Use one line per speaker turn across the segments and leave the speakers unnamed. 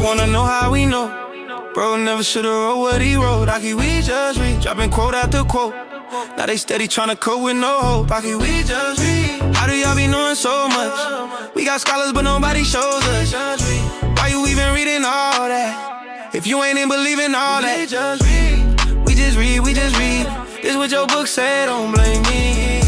wanna know how we know. Bro never should've wrote what he wrote. How can we just read? Dropping quote after quote. Now they steady tryna cope with no hope. How can we just read? How do y'all be knowing so much? We got scholars but nobody shows us. Why you even reading all that? If you ain't in believing all that. We just read, we just read, we just read. This what your book said, don't blame me.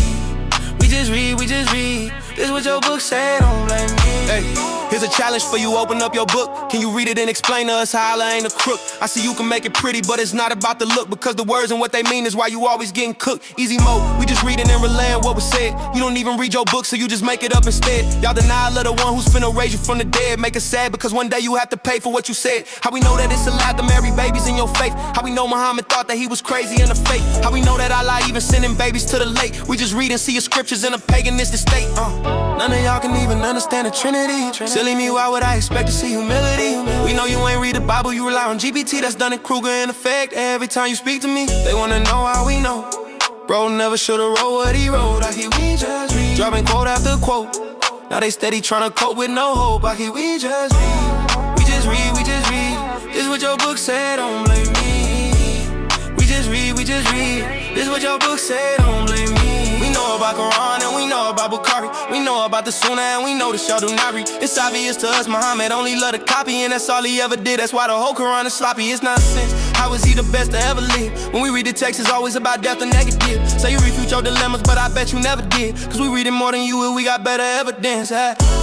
We just read, we just read. This what your book said, don't blame me. Hey, here's a challenge for you, open up your book. Can you read it and explain to us how Allah ain't a crook? I see you can make it pretty, but it's not about the look, because the words and what they mean is why you always getting cooked. Easy mode, we just reading and relaying what was said. You don't even read your book, so you just make it up instead. Y'all deny of the one who's finna raise you from the dead. Make it sad, because one day you have to pay for what you said. How we know that it's allowed to marry babies in your faith? How we know Muhammad thought that he was crazy in the faith? How we know that Allah even sending babies to the lake? We just read and see your scriptures in a paganistic state. None of y'all can even understand the Trinity. Silly me, why would I expect to see humility? We know you ain't read the Bible, you rely on GPT. That's done in Kruger in effect every time you speak to me. They wanna know how we know. Bro never should've wrote what he wrote. How can we just read? Dropping quote after quote. Now they steady tryna cope with no hope. How can we just read? We just read, we just read. This what your book said, don't blame me. We just read, we just read. This what your book said, don't blame me. We know about Quran and we know about Bukhari. We know about the Sunnah and we know the y'all do not read. It's obvious to us Muhammad only loved to copy, and that's all he ever did. That's why the whole Quran is sloppy, it's nonsense. How is he the best to ever live? When we read the text, it's always about death and negative. So you refute your dilemmas, but I bet you never did. Cause we read it more than you will, we got better evidence.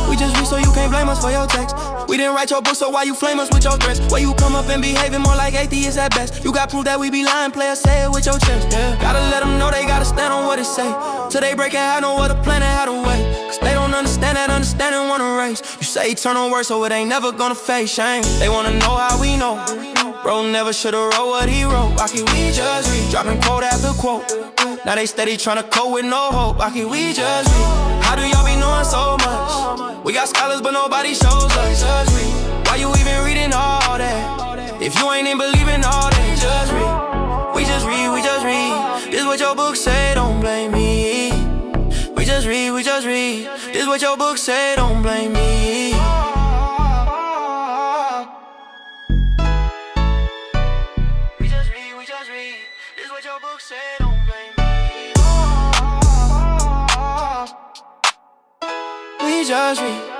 We just read so you can't blame us for your text. We didn't write your book, so why you flame us with your threats? Why you come up and behaving more like atheists at best? You got proof that we be lying, player, say it with your chest. Gotta let them know they gotta stand on what it say. Till they break it, have no other plan and how to wait. Cause they don't understand that understanding wanna race. You say eternal word, so it ain't never gonna face shame. They wanna know how we know. Bro never should've wrote what he wrote. Why can we just read? Dropping quote after quote. Now they steady tryna cope with no hope. Why can we just read? How do y'all be knowing so much? We got scholars but nobody shows us. Just read. Why you even reading all that? If you ain't in believing all that, just read. We just read, we just read. This what your book say, don't blame me. We just read, we just read. This what your book say, don't blame me. We just read, we just read. This what your book say, don't blame me. We just read.